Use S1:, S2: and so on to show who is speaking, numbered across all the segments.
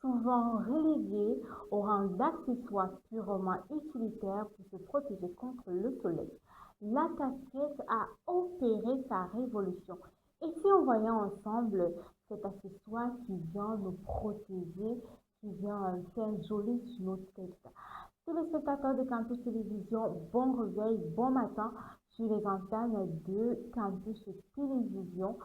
S1: souvent relégué au rang d'accessoire purement utilitaire pour se protéger contre le soleil. La casquette a opéré sa révolution. Et si on voyait ensemble cet accessoire qui vient nous protéger, qui vient faire joli sur notre tête. Téléspectateurs de Campus Télévision, bon réveil, bon matin sur les antennes de Campus Télévision.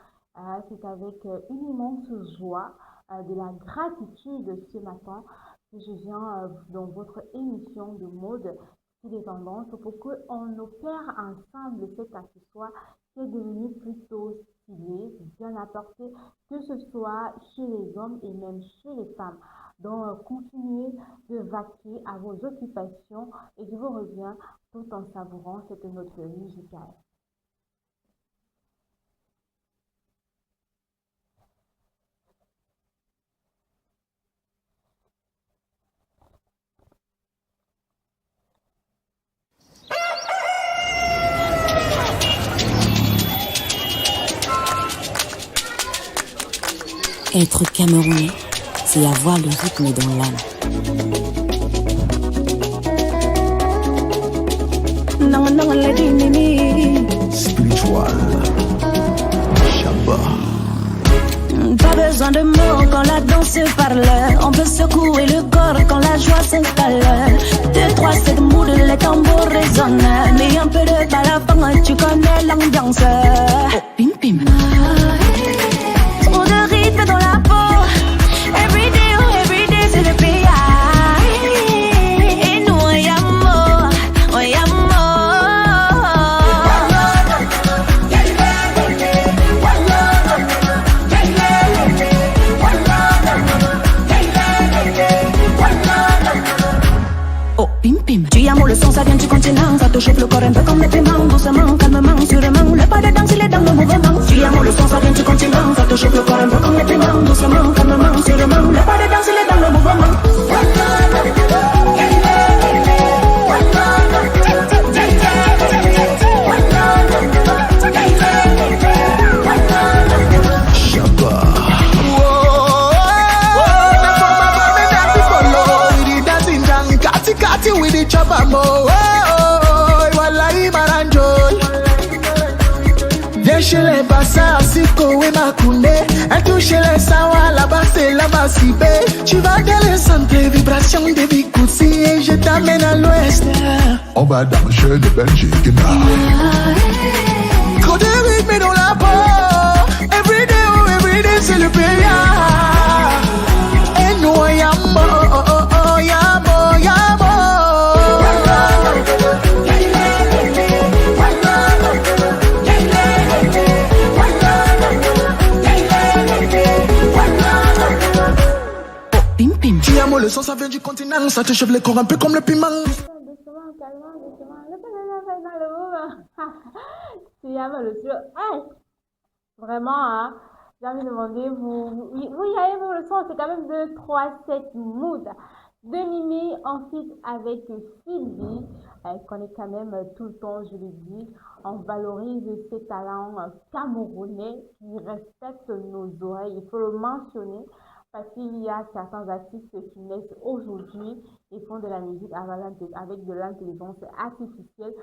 S1: C'est avec une immense joie, de la gratitude ce matin que je viens dans votre émission de mode style et tendance pour qu'on opère ensemble cet accessoire qui est devenu plutôt stylé, bien apporté, que ce soit chez les hommes et même chez les femmes. Donc, continuez de vaquer à vos occupations et je vous reviens tout en savourant cette note musicale.
S2: Être Camerounais, c'est avoir le rythme dans l'âme.
S3: Spiritual. Shabba.
S4: Pas besoin de mots quand la danse parle. On peut secouer le corps quand la joie s'installe. 2, 3, 7 mood, les tambours résonnent. Mais un peu de balafang, tu connais l'ambiance. Oh, pim pim. Trop de rythme dans la peau. Everyday, oh everyday, c'est le pays. Et nous, on y a mort, on y a le son ça vient du continent, ça te chauffe le corps un peu comme les piments. Doucement, calmement, sûrement, le pas de danse il est dans le mouvement. Tu amours le son ça vient du continent, ça te chauffe le corps un peu comme les piments. Doucement, calmement, sûrement, le pas de danse il est dans le mouvement.
S3: With the chopper mo, wallahi maranjol. Viens chez les bassins, siko et makoundé. Elle touche les sawa, là-bas c'est la bassibé. Tu vas dans les centres, vibrations des bikoussi et je t'amène à l'ouest. On va danser de Belgique. Trop de rythme dans la peau. Everyday, c'est le pays. Et nous, le son ça vient du continent, ça te chauffe le corps un peu comme le piment.
S1: Doucement, calmement, doucement. Le dans le mouvement. Tu y as le sur. Hey! Vraiment, hein? J'ai envie de demander, vous y avez vous le son, c'est quand même 2, 3, 7 mood. De Mimi, ensuite avec Sylvie, qu'on est quand même tout le temps, je le dis, on valorise ces talents camerounais qui respectent nos oreilles. Il faut le mentionner. Parce qu'il y a certains artistes qui naissent aujourd'hui et font de la musique avec de l'intelligence artificielle.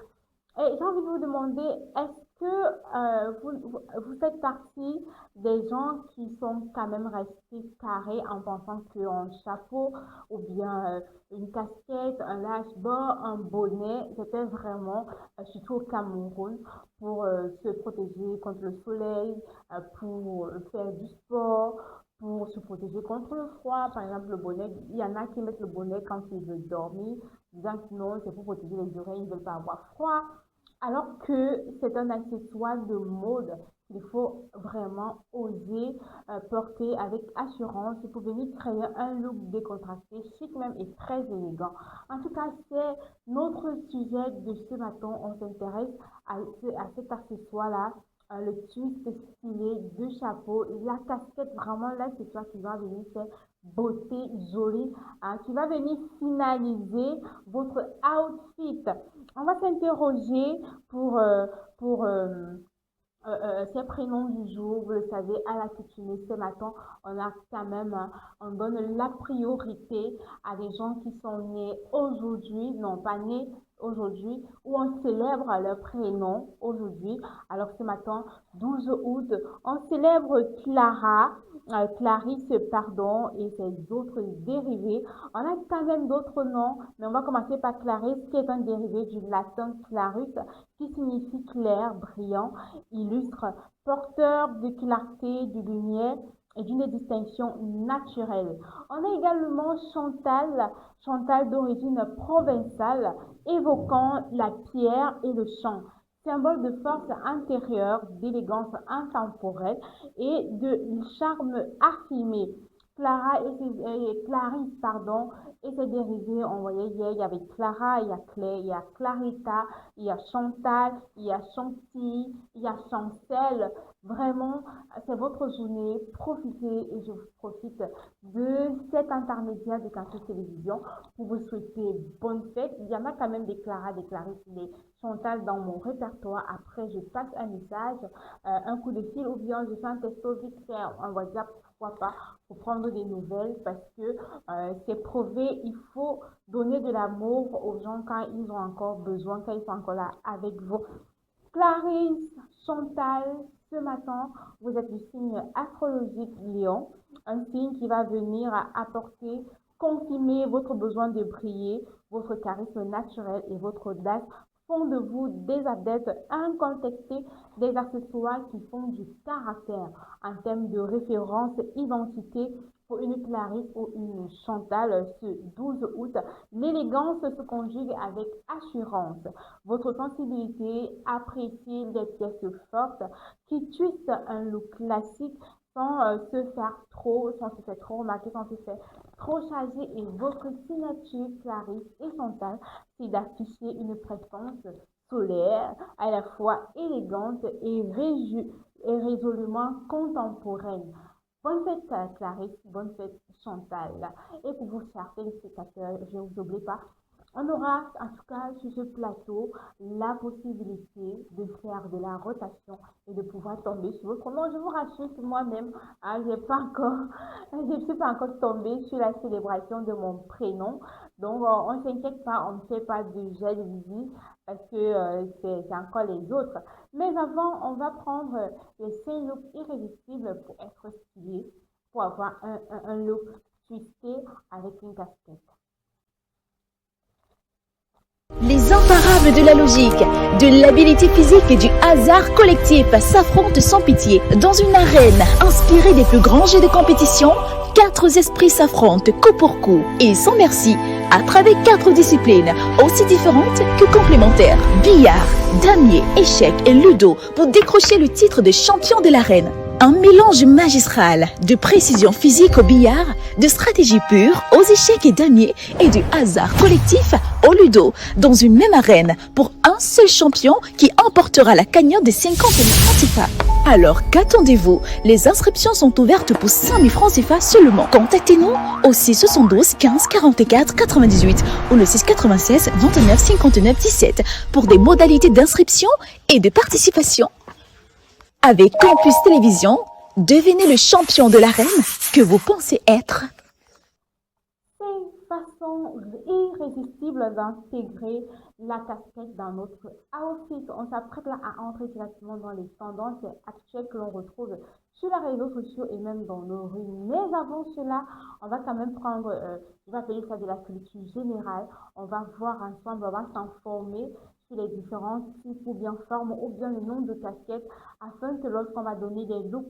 S1: Et j'ai envie de vous demander, est-ce que vous faites partie des gens qui sont quand même restés carrés en pensant qu'un chapeau ou bien une casquette, un lâche-bord, un bonnet, c'était vraiment, surtout au Cameroun, pour se protéger contre le soleil, pour faire du sport, pour se protéger contre le froid. Par exemple, le bonnet, il y en a qui mettent le bonnet quand ils veulent dormir, disant que non, c'est pour protéger les oreilles, ils ne veulent pas avoir froid. Alors que c'est un accessoire de mode qu'il faut vraiment oser porter avec assurance pour venir créer un look décontracté, chic même et très élégant. En tout cas, c'est notre sujet de ce matin. On s'intéresse à cet accessoire-là. Le twist stylé, deux chapeaux, la casquette, vraiment l'accessoire qui va venir faire beauté, jolie, qui va venir finaliser votre outfit. On va s'interroger pour ces prénoms du jour, vous le savez, à l'accoutumée, ce matin, on a quand même, on donne la priorité à des gens qui sont nés aujourd'hui, non pas nés aujourd'hui, ou on célèbre leur prénom aujourd'hui. Alors ce matin, 12 août, on célèbre Clara, Clarisse, pardon, et ses autres dérivés. On a quand même d'autres noms, mais on va commencer par Clarisse, qui est un dérivé du latin clarus, qui signifie clair, brillant, illustre, porteur de clarté, de lumière et d'une distinction naturelle. On a également Chantal, Chantal d'origine provençale, évoquant la pierre et le chant, symbole de force intérieure, d'élégance intemporelle et de charme affirmé. Clarisse, pardon, et ses dérivés, on voyait hier, il y avait Clara, il y a Claire, il y a Clarita, il y a Chantal, il y a Chantilly, il y a Chancel. Vraiment, c'est votre journée. Profitez et je profite de cet intermédiaire de Café Télévision pour vous souhaiter bonne fête. Il y en a quand même des Clara, des Clarisse, des Chantal dans mon répertoire. Après, je passe un message, un coup de fil ou bien je fais un texto vite fait, un WhatsApp, pourquoi pas, pour prendre des nouvelles parce que c'est prouvé, il faut donner de l'amour aux gens quand ils ont encore besoin, quand ils sont encore là avec vous. Clarisse, Chantal, ce matin, vous êtes du signe astrologique Lion, un signe qui va venir apporter, confirmer votre besoin de briller, votre charisme naturel et votre audace font de vous des adeptes incontestés, des accessoires qui font du caractère en termes de référence, identité. Pour une Clarisse ou une Chantal, ce 12 août, l'élégance se conjugue avec assurance. Votre sensibilité apprécie les pièces fortes qui twistent un look classique sans se faire trop remarquer, sans se faire trop chargé. Et votre signature, Clarisse et Chantal, c'est d'afficher une présence solaire, à la fois élégante et résolument contemporaine. Bonne fête Clarisse, bonne fête Chantal. Et pour vous, chers téléspectateurs, je ne vous oublie pas, on aura en tout cas sur ce plateau la possibilité de faire de la rotation et de pouvoir tomber sur votre nom. Je vous rassure que moi-même, je ne suis pas encore tombée sur la célébration de mon prénom. Donc, on ne s'inquiète pas, on ne fait pas de jet de visite parce que c'est encore les autres. Mais avant, on va prendre les 5 looks irrésistibles pour être stylé, pour avoir un look twisté avec une casquette.
S5: Les imparables de la logique, de l'habilité physique et du hasard collectif s'affrontent sans pitié. Dans une arène inspirée des plus grands jeux de compétition, 4 esprits s'affrontent coup pour coup et sans merci à travers 4 disciplines aussi différentes que complémentaires. Billard, damier, échecs et ludo pour décrocher le titre de champion de l'arène. Un mélange magistral de précision physique au billard, de stratégie pure aux échecs et damiers et du hasard collectif au ludo dans une même arène pour un seul champion qui emportera la cagnotte de 50 000 francs CFA. Alors qu'attendez-vous? Les inscriptions sont ouvertes pour 5 000 francs CFA seulement. Contactez-nous au 672 15 44 98 ou le 696 29 59 17 pour des modalités d'inscription et de participation. Avec Campus Télévision, devenez le champion de l'arène que vous pensez être.
S1: C'est une façon irrésistible d'intégrer la casquette dans notre outfit. On s'apprête là à entrer directement dans les tendances actuelles que l'on retrouve sur les réseaux sociaux et même dans nos rues. Mais avant cela, on va quand même prendre, je vais appeler ça de la culture générale. On va voir ensemble, on va s'informer sur les différents types ou bien formes ou bien le nombre de casquettes afin que lorsqu'on va donner des looks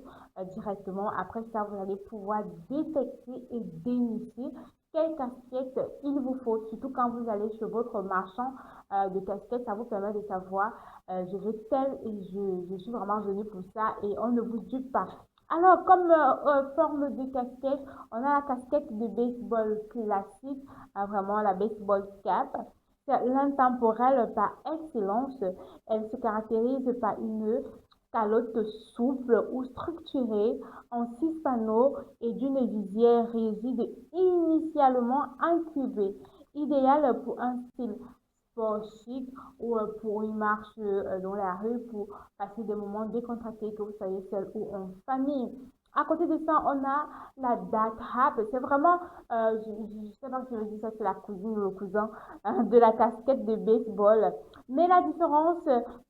S1: directement, après ça, vous allez pouvoir détecter et dénicher quelle casquette il vous faut. Surtout quand vous allez chez votre marchand de casquettes, ça vous permet de savoir je veux telle et je suis vraiment venue pour ça et on ne vous dupe pas. Alors, comme forme de casquette, on a la casquette de baseball classique, vraiment la baseball cap. C'est l'intemporelle par excellence. Elle se caractérise par une calotte souple ou structurée en 6 panneaux et d'une visière rigide initialement incubée, idéale pour un style sport chic ou pour une marche dans la rue pour passer des moments décontractés, que vous soyez seul ou en famille. À côté de ça, on a la date hat. C'est vraiment, je sais pas si je dis ça, c'est la cousine ou le cousin de la casquette de baseball. Mais la différence,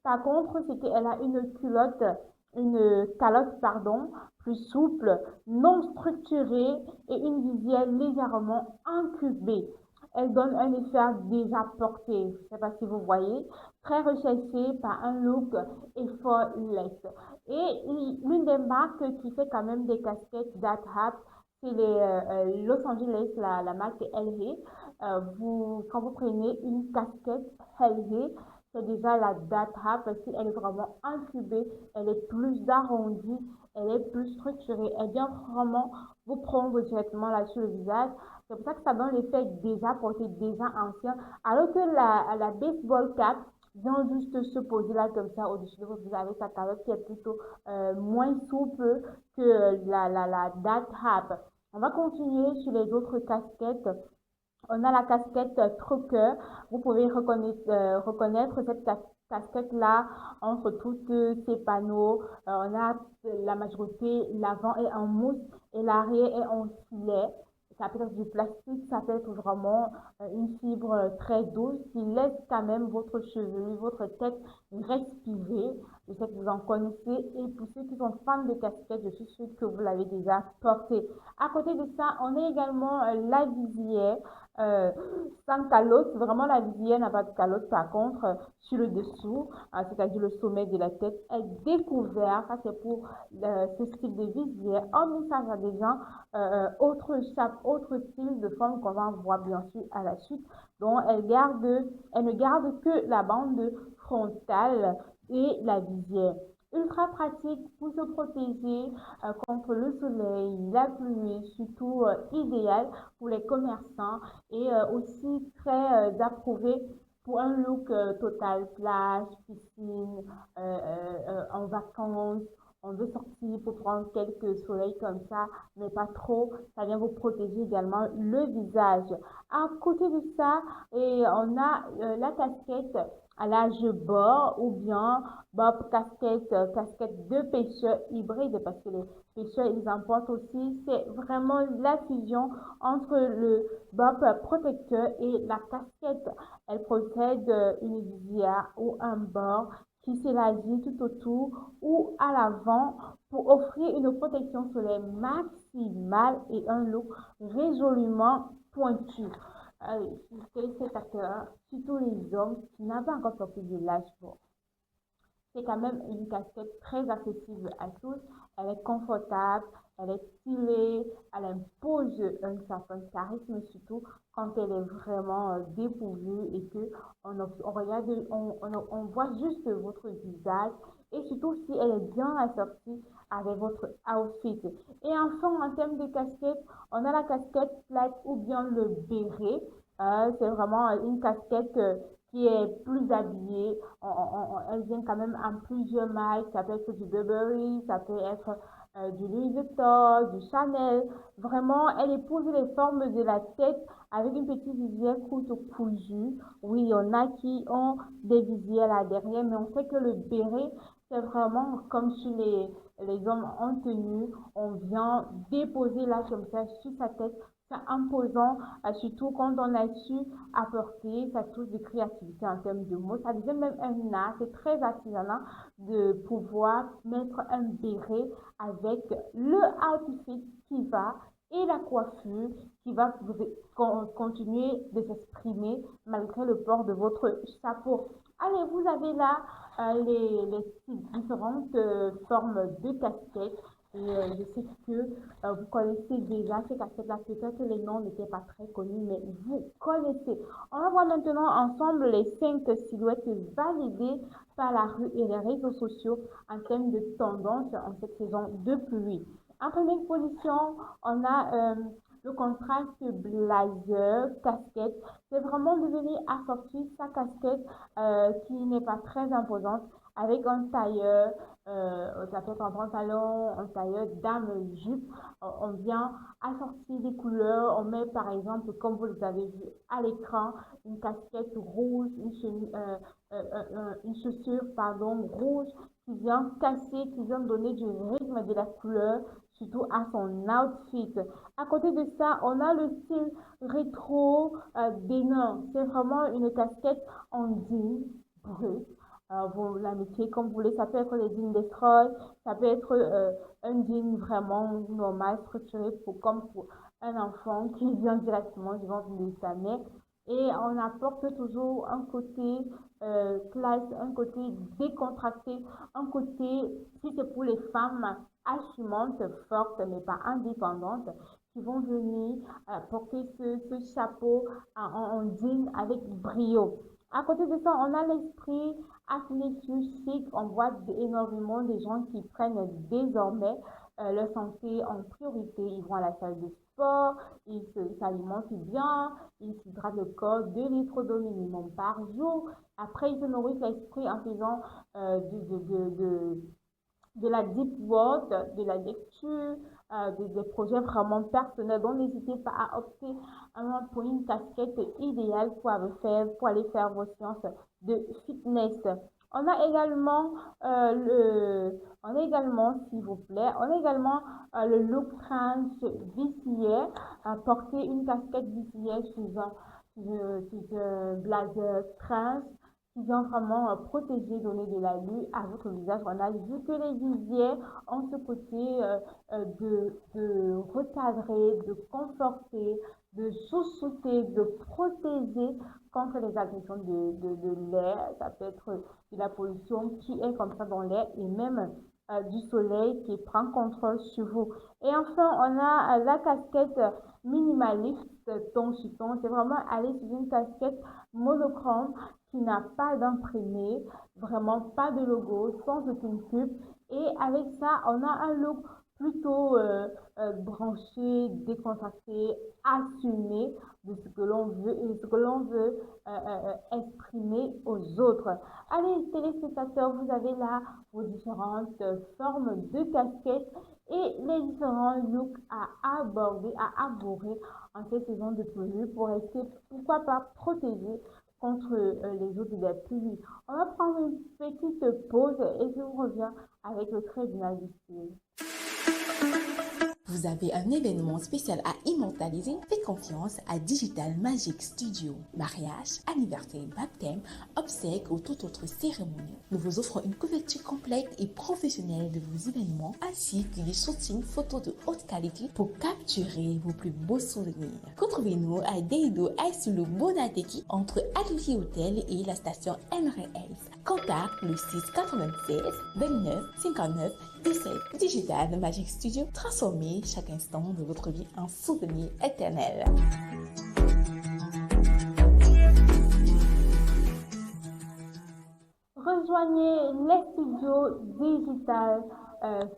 S1: par contre, c'est qu'elle a une calotte, pardon, plus souple, non structurée et une visière légèrement incubée. Elle donne un effet déjà porté, je ne sais pas si vous voyez, très recherché par un look effortless. Et l'une des marques qui fait quand même des casquettes that hat, c'est Los Angeles, la marque LG. Quand vous prenez une casquette LG, c'est déjà la data parce qu'elle est vraiment incubée, elle est plus arrondie, elle est plus structurée. Elle vient vraiment vous prendre directement là sur le visage. C'est pour ça que ça donne l'effet déjà porté, déjà ancien. Alors que la baseball cap vient juste se poser là comme ça au-dessus de votre visage avec sa calotte qui est plutôt moins souple que la date hat. On va continuer sur les autres casquettes. On a la casquette trucker. Vous pouvez reconnaître cette casquette-là entre toutes ces panneaux. On a la majorité, l'avant est en mousse et l'arrière est en filet. Ça peut être du plastique, ça peut être vraiment une fibre très douce qui laisse quand même votre chevelu, votre tête respirer. Je sais que vous en connaissez et pour ceux qui sont fans de casquettes, je suis sûre que vous l'avez déjà porté. À côté de ça, on a également la visière sans calotte. Vraiment, la visière n'a pas de calotte. Par contre, sur le dessous, c'est-à-dire le sommet de la tête, est découvert. Ça, c'est pour ce style de visière. On met ça à des gens, autre style de forme qu'on va voir bien sûr à la suite. Donc, elle ne garde que la bande frontale et la visière. Ultra pratique pour se protéger contre le soleil, la pluie, surtout idéal pour les commerçants et aussi très approuvé pour un look total, plage, piscine, en vacances. On veut sortir pour prendre quelques soleils comme ça, mais pas trop. Ça vient vous protéger également le visage. À côté de ça, et on a la casquette à l'âge bord ou bien bob casquette de pêcheur hybride parce que les pêcheurs ils en portent aussi. C'est vraiment la fusion entre le bob protecteur et la casquette. Elle possède une visière ou un bord qui s'élargit tout autour ou à l'avant pour offrir une protection solaire maximale et un look résolument pointu. Téléspectateurs, surtout les hommes qui n'ont pas encore sorti de l'âge pour. C'est quand même une casquette très accessible à tous. Elle est confortable, elle est stylée, elle impose un certain charisme, surtout quand elle est vraiment dépourvue et que on regarde, on voit juste votre visage et surtout si elle est bien assortie avec votre outfit. Et enfin, en termes de casquette, on a la casquette flat ou bien le béret. C'est vraiment une casquette qui est plus habillée. Elle vient quand même en plusieurs marques. Ça peut être du Burberry, ça peut être du Louis Vuitton, du Chanel. Vraiment, elle épouse les formes de la tête avec une petite visière courte cousue. Oui, il y en a qui ont des visières là derrière, mais on sait que le béret, c'est vraiment comme sur les hommes en tenue. On vient déposer là comme ça sur sa tête. C'est imposant, surtout quand on a su apporter sa touche de créativité en termes de mots. Ça devient même un art, c'est très artisanal de pouvoir mettre un béret avec le outfit qui va et la coiffure qui va continuer de s'exprimer malgré le port de votre chapeau. Allez, vous avez là les différentes formes de casquettes. Et je sais que vous connaissez déjà ces casquettes-là. Peut-être que les noms n'étaient pas très connus, mais vous connaissez. On va voir maintenant ensemble les 5 silhouettes validées par la rue et les réseaux sociaux en termes de tendance en cette saison de pluie. En première position, on a le contraste blazer, casquette. C'est vraiment de venir assortir sa casquette qui n'est pas très imposante avec un tailleur ça peut être un pantalon, un tailleur, dame, jupe. On vient assortir des couleurs. On met par exemple, comme vous les avez vu à l'écran, une casquette rouge, une chaussure, pardon, rouge qui vient casser, qui vient donner du rythme, de la couleur, surtout à son outfit. À côté de ça, on a le style rétro bénin. C'est vraiment une casquette en jean brut. Vous la mettez comme vous voulez. Ça peut être les jeans Destroy, ça peut être un jean vraiment normal, structuré comme pour un enfant qui vient directement du ventre de sa mère. Et on apporte toujours un côté classe, un côté décontracté, un côté, si c'est pour les femmes, assumantes, fortes, mais pas indépendantes, qui vont venir porter ce chapeau en jean avec brio. À côté de ça, on a l'esprit athlétique, chic. On voit énormément de gens qui prennent désormais leur santé en priorité. Ils vont à la salle de sport, ils s'alimentent bien, ils s'hydratent le corps 2 litres d'eau minimum par jour. Après, ils se nourrissent l'esprit en faisant de la deep work, de la lecture, des projets vraiment personnels. Donc, n'hésitez pas à opter pour une casquette idéale pour aller faire vos séances de fitness. On a également, s'il vous plaît, on a également le look trans vicieux, porter une casquette vicieux sous un blazer trans qui vient vraiment protéger, donner de la lumière à votre visage. On a vu que les visières ont ce côté de recadrer, de conforter, de chouchouter, de protéger contre les agressions de l'air. Ça peut être de la pollution qui est comme ça dans l'air et même du soleil qui prend contrôle sur vous. Et enfin, on a la casquette minimaliste ton chiton. C'est vraiment aller sur une casquette monochrome qui n'a pas d'imprimé, vraiment pas de logo, sans aucune pub. Et avec ça, on a un look plutôt branché, décontracté, assumé de ce que l'on veut et ce que l'on veut exprimer aux autres. Allez, téléspectateurs, vous avez là vos différentes formes de casquettes et les différents looks à aborder, à arborer en cette saison de pluie pour rester, pourquoi pas, protégé contre les eaux de la pluie. On va prendre une petite pause et je vous reviens avec le tribunal du style.
S6: Vous avez un événement spécial à immortaliser? Faites confiance à Digital Magic Studio. Mariage, anniversaire, baptême, obsèques ou toute autre cérémonie. Nous vous offrons une couverture complète et professionnelle de vos événements ainsi que des shootings photos de haute qualité pour capturer vos plus beaux souvenirs. Retrouvez-nous à Deido Aïsoulou Bonateki entre Atelier Hôtel et la station NRL. Contact le 696 29 59 17. Digital Magic Studio, transformez chaque instant de votre vie en souvenir éternel.
S1: Rejoignez les studios Digital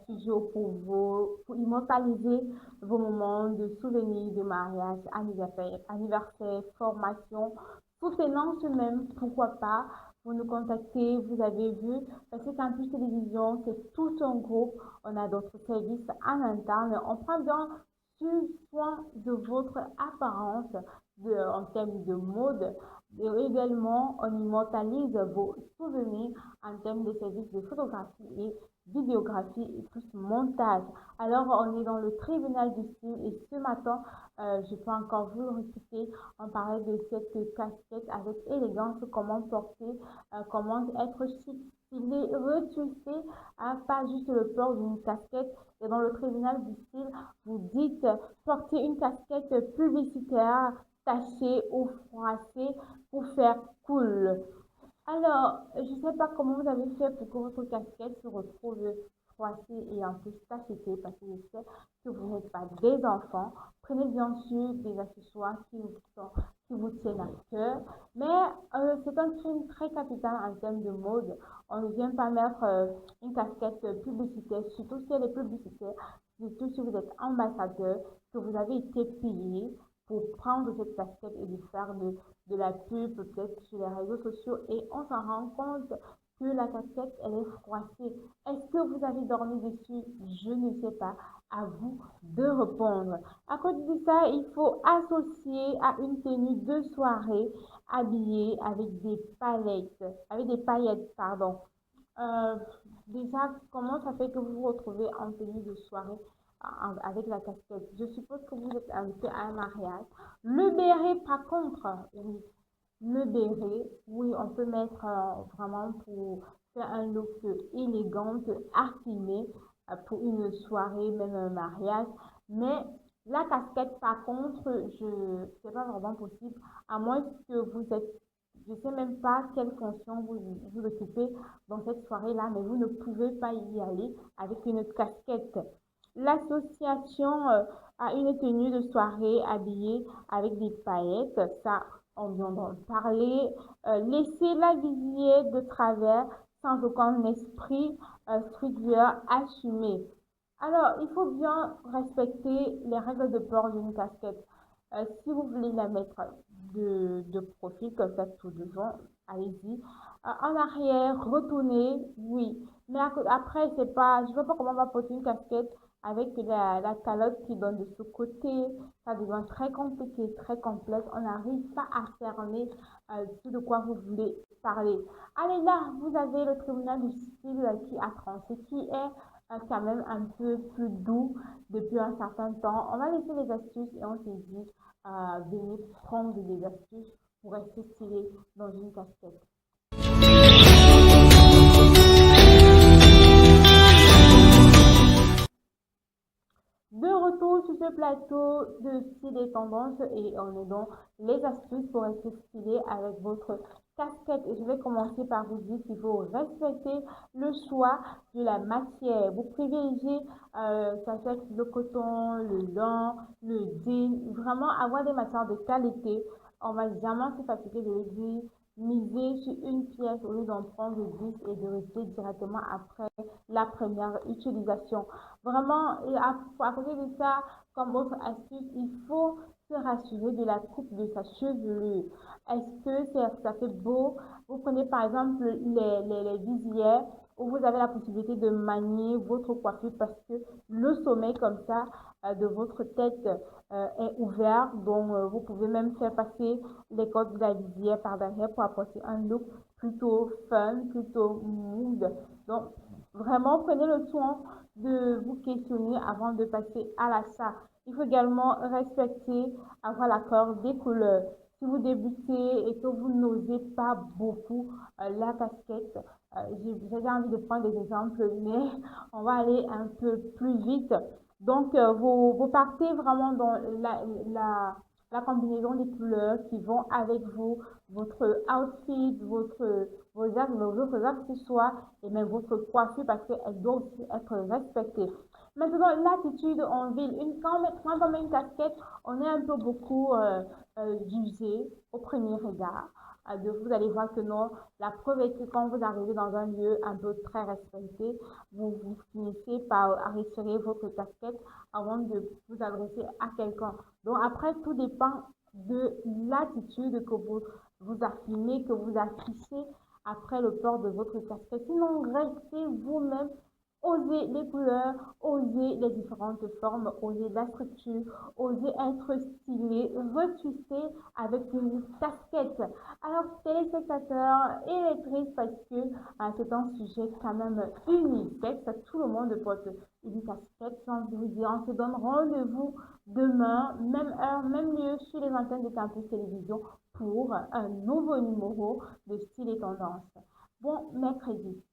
S1: Studio pour immortaliser vos moments de souvenirs de mariage, anniversaire, formation, soutenance même, pourquoi pas. Vous nous contactez, vous avez vu, parce que Campus Télévision, c'est tout un groupe. On a d'autres services en interne. On prend bien soin de votre apparence en termes de mode. Et également, on immortalise vos souvenirs en termes de services de photographie et vidéographie et plus montage. Alors, on est dans le tribunal du style et ce matin, je peux encore vous le répéter, on parlait de cette casquette avec élégance, comment porter, comment être chic, stylé, retwissé, pas juste le port d'une casquette. Et dans le tribunal du style, vous dites porter une casquette publicitaire tachée ou froissée pour faire cool. Alors, je ne sais pas comment vous avez fait pour que votre casquette se retrouve froissée et un peu tachetée parce que je sais que vous n'êtes pas des enfants. Prenez bien sûr des accessoires qui vous tiennent à cœur. Mais c'est un crime très capital en termes de mode. On ne vient pas mettre une casquette publicitaire, surtout si elle est publicitaire, surtout si vous êtes ambassadeur, que vous avez été payé pour prendre cette casquette et de faire de la pub peut-être sur les réseaux sociaux et on s'en rend compte que la casquette, elle est froissée. Est-ce que vous avez dormi dessus? Je ne sais pas. À vous de répondre. À côté de ça, il faut associer à une tenue de soirée habillée avec des paillettes, pardon. Euh, Déjà, comment ça fait que vous vous retrouvez en tenue de soirée avec la casquette? Je suppose que vous êtes invité à un mariage. Le béret, par contre, oui, le béret, oui, on peut mettre vraiment pour faire un look élégant, affiné pour une soirée, même un mariage. Mais la casquette, par contre, c'est pas vraiment possible, à moins que vous êtes, je sais même pas quelle fonction vous occupez dans cette soirée-là, mais vous ne pouvez pas y aller avec une casquette. L'association a une tenue de soirée habillée avec des paillettes, ça, on vient d'en parler. Laisser la visière de travers sans aucun esprit streetwear assumé. Alors, il faut bien respecter les règles de port d'une casquette. Si vous voulez la mettre de profil, comme ça tout devant, allez-y. En arrière, retournez, oui. Mais après, c'est pas, je ne vois pas comment on va porter une casquette avec la calotte qui donne de ce côté. Ça devient très compliqué, très complexe. On n'arrive pas à cerner ce de quoi vous voulez parler. Allez, là, vous avez le tribunal du style qui a tranché, qui est quand même un peu plus doux depuis un certain temps. On va laisser les astuces et on s'est dit, venez prendre des astuces pour rester stylé dans une casquette. De retour sur ce plateau de style et tendance et on est dans les astuces pour rester stylé avec votre casquette. Et je vais commencer par vous dire qu'il faut respecter le choix de la matière. Vous privilégiez ça fait le coton, le lin, le jean, vraiment avoir des matières de qualité. On va jamais se fatiguer de le dire. Miser sur une pièce au lieu d'en prendre 10 et de rester directement après la première utilisation. Vraiment, et à côté de ça, comme autre astuce, il faut se rassurer de la coupe de sa chevelure. Est-ce que ça fait beau? Vous prenez par exemple les visières où vous avez la possibilité de manier votre coiffure parce que le sommet comme ça de votre tête est ouvert. Donc, vous pouvez même faire passer les cordes de la visière par derrière pour apporter un look plutôt fun, plutôt mood. Donc, vraiment, prenez le soin de vous questionner avant de passer à l'achat. Il faut également respecter, avoir l'accord des couleurs. Si vous débutez et que vous n'osez pas beaucoup la casquette, j'ai envie de prendre des exemples, mais on va aller un peu plus vite. Donc, vous partez vraiment dans la combinaison des couleurs qui vont avec vous, votre outfit, vos autres accessoires et même votre coiffure parce qu'elle doit aussi être respectée. Maintenant, l'attitude en ville. Quand on met une casquette, on est un peu beaucoup jugé au premier regard. Vous allez voir que non, la preuve est que quand vous arrivez dans un lieu un peu très respecté, vous finissez par retirer votre casquette avant de vous adresser à quelqu'un. Donc après, tout dépend de l'attitude que vous affirmez, que vous affichez après le port de votre casquette. Sinon, restez vous-même. Osez les couleurs, osez les différentes formes, osez la structure, osez être stylé, retwissé avec une casquette. Alors, téléspectateurs et lectrices, parce que c'est un sujet quand même unisexe, tout le monde porte une casquette. J'ai envie de vous dire, on se donne rendez-vous demain, même heure, même lieu, sur les antennes de Campus Télévision pour un nouveau numéro de Style et Tendance. Bon mercredi.